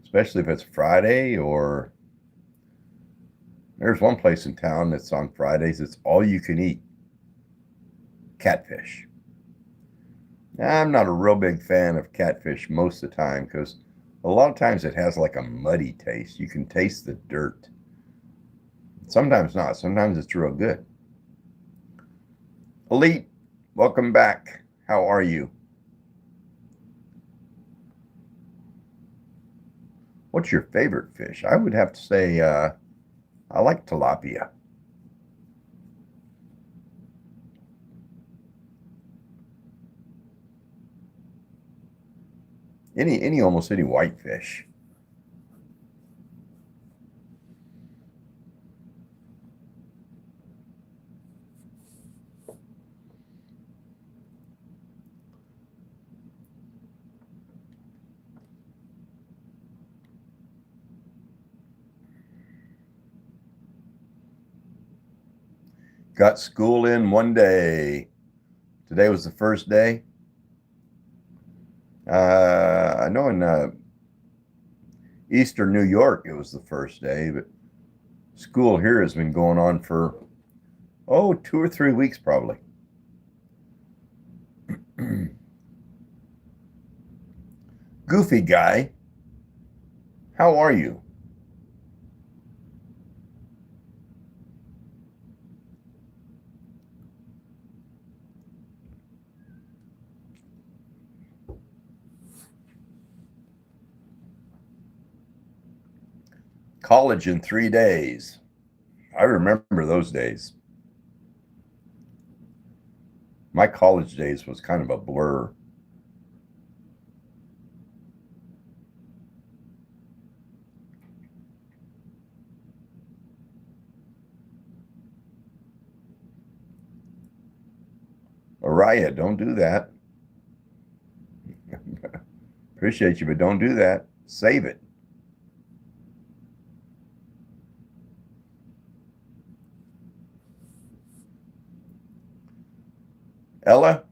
especially if it's Friday or there's one place in town that's on Fridays. It's all you can eat catfish. I'm not a real big fan of catfish most of the time because a lot of times it has like a muddy taste. You can taste the dirt. Sometimes not. Sometimes it's real good. Elite, welcome back. How are you? What's your favorite fish? I would have to say I like tilapia. Almost any whitefish. Got school in one day. Today was the first day. I know in Eastern New York it was the first day, but school here has been going on for 2 or 3 weeks probably. Goofy guy, how are you? College in 3 days. I remember those days. My college days was kind of a blur. Araya, don't do that. Appreciate you, but don't do that. Save it. Ella,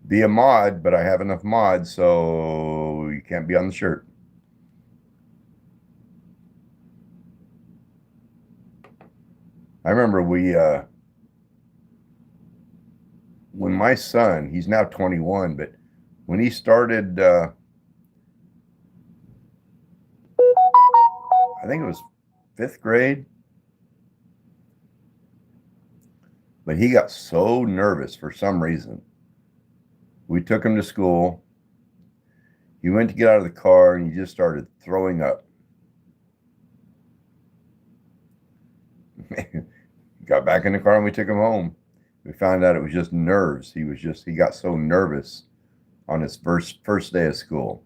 be a mod, but I have enough mods, so you can't be on the shirt. I remember when my son, he's now 21, but when he started, I think it was 5th grade, but he got so nervous for some reason. We took him to school. He went to get out of the car and he just started throwing up. Got back in the car and we took him home. We found out it was just nerves. He got so nervous on his first day of school.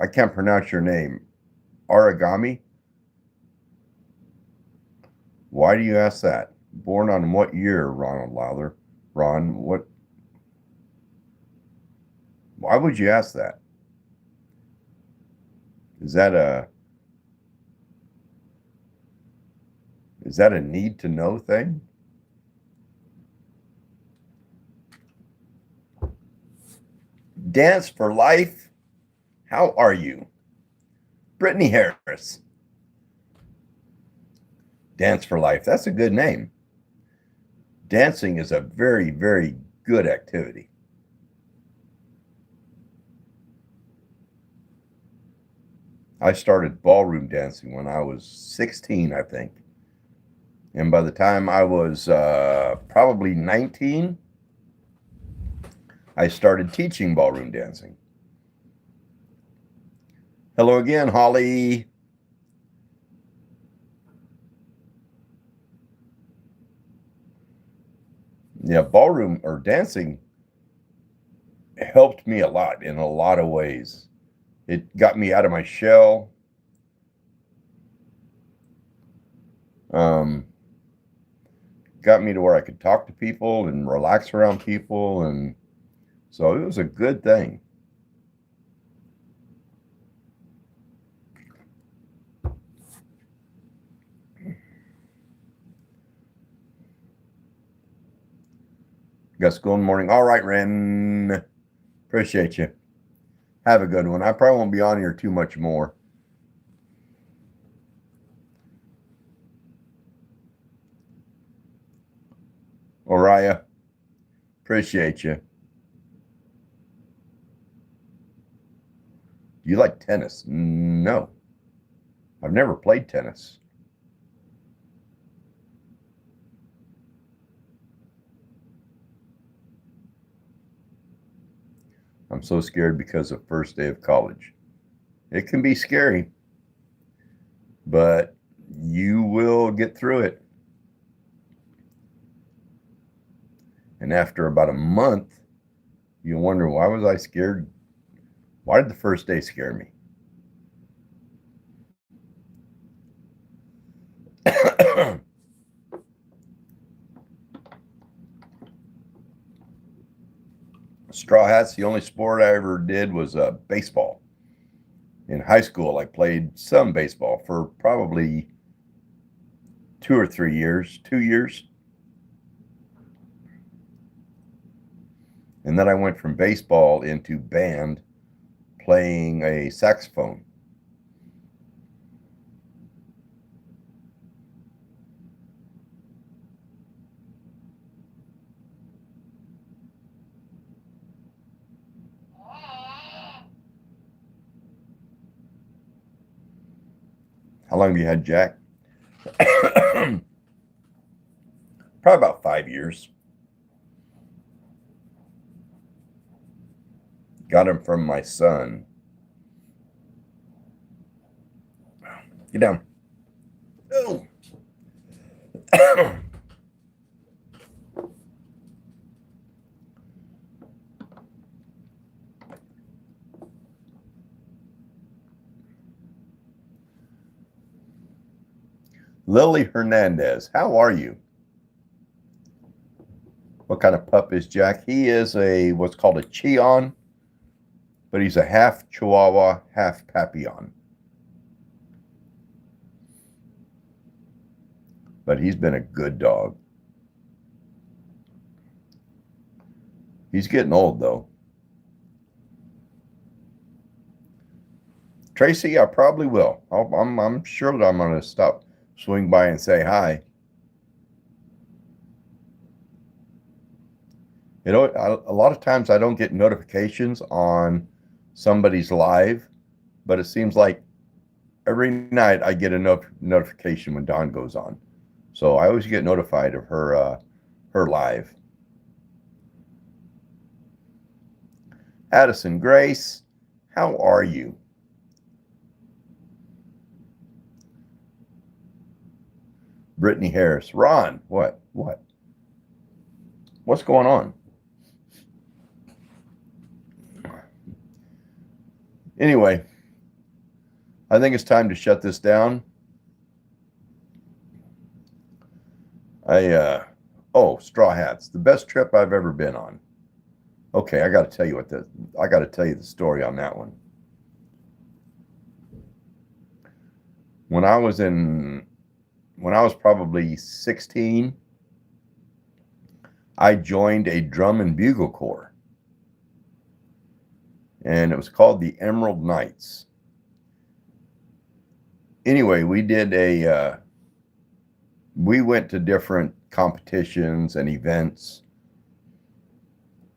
I can't pronounce your name. Origami? Why do you ask that? Born on what year, Ronald Lowther? Ron, what? Why would you ask that? Is that a need to know thing? Dance for Life. How are you? Brittany Harris. Dance for Life. That's a good name. Dancing is a very, very good activity. I started ballroom dancing when I was 16, I think. And by the time I was probably 19, I started teaching ballroom dancing. Hello again, Holly. Yeah, ballroom or dancing helped me a lot in a lot of ways. It got me out of my shell. Got me to where I could talk to people and relax around people, and so it was a good thing. Got school in the morning. All right, Ren. Appreciate you. Have a good one. I probably won't be on here too much more. Oriah, appreciate you. Do you like tennis? No. I've never played tennis. I'm so scared because of first day of college. It can be scary, but you will get through it. And after about a month, you'll wonder, why was I scared? Why did the first day scare me? Straw hats, the only sport I ever did was baseball. In high school, I played some baseball for probably 2 or 3 years, 2 years. And then I went from baseball into band, playing a saxophone. How long have you had Jack? Probably about 5 years. Got him from my son. Get down. Oh. Lily Hernandez, how are you? What kind of pup is Jack? He is a what's called a Chion, but he's a half Chihuahua, half Papillon. But he's been a good dog. He's getting old though. Tracy, I probably will. I'm sure that I'm going to stop, swing by and say hi. You know, a lot of times I don't get notifications on somebody's live, but it seems like every night I get a notification when Dawn goes on. So I always get notified of her live. Addison Grace, how are you? Brittany Harris, Ron, what? What's going on? Anyway, I think it's time to shut this down. Straw hats, the best trip I've ever been on. Okay, I got to tell you the story on that one. When I was probably 16, I joined a drum and bugle corps, and it was called the Emerald Knights. Anyway, we went to different competitions and events,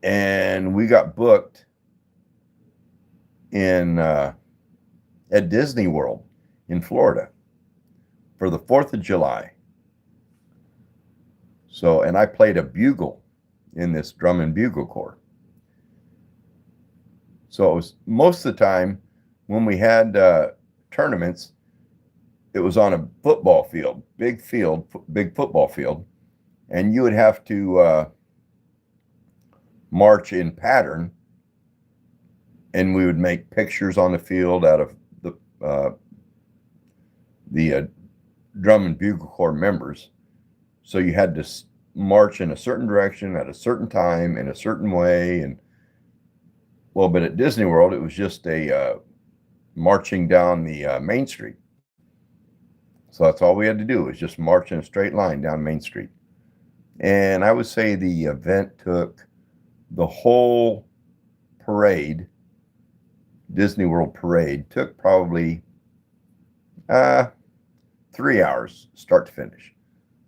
and we got booked at Disney World in Florida for the 4th of July. So, and I played a bugle in this drum and bugle corps. So it was most of the time when we had tournaments, it was on a football field, big football field, and you would have to march in pattern, and we would make pictures on the field out of the drum and bugle corps members. So you had to march in a certain direction at a certain time in a certain way, but at Disney World it was just a marching down the Main Street. So that's all we had to do, was just march in a straight line down Main Street. And I would say the event took the whole parade, Disney World parade, took probably 3 hours start to finish.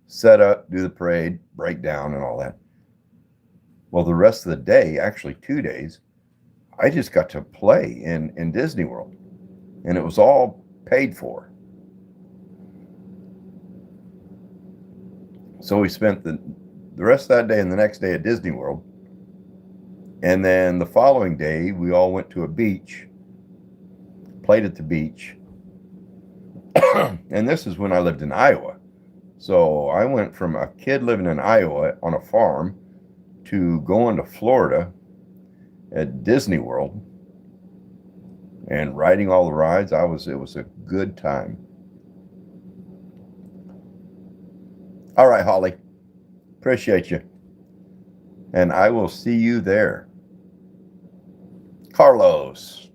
Set up, do the parade, break down, and all that. Well, the rest of the day, actually 2 days, I just got to play in Disney World, and it was all paid for. So we spent the rest of that day and the next day at Disney World. And then the following day, we all went to a beach, played at the beach. And this is when I lived in Iowa. So I went from a kid living in Iowa on a farm to going to Florida at Disney World and riding all the rides. It was a good time. All right, Holly, appreciate you. And I will see you there. Carlos,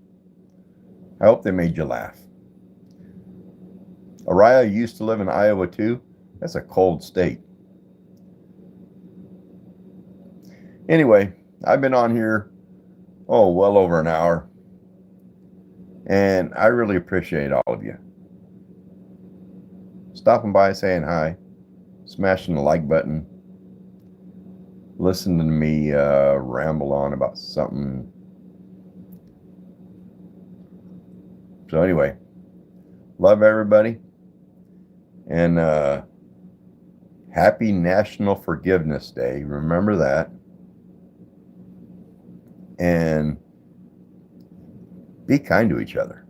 I hope they made you laugh. Araya used to live in Iowa too. That's a cold state. Anyway, I've been on here, well over an hour. And I really appreciate all of you stopping by, saying hi, smashing the like button, listening to me ramble on about something. So anyway, love everybody, and happy National Forgiveness Day. Remember that. And be kind to each other.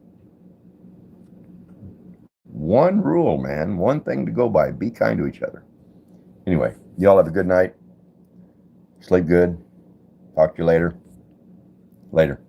one rule, man. One thing to go by. Be kind to each other. Anyway, y'all have a good night. Sleep good. Talk to you later. Later.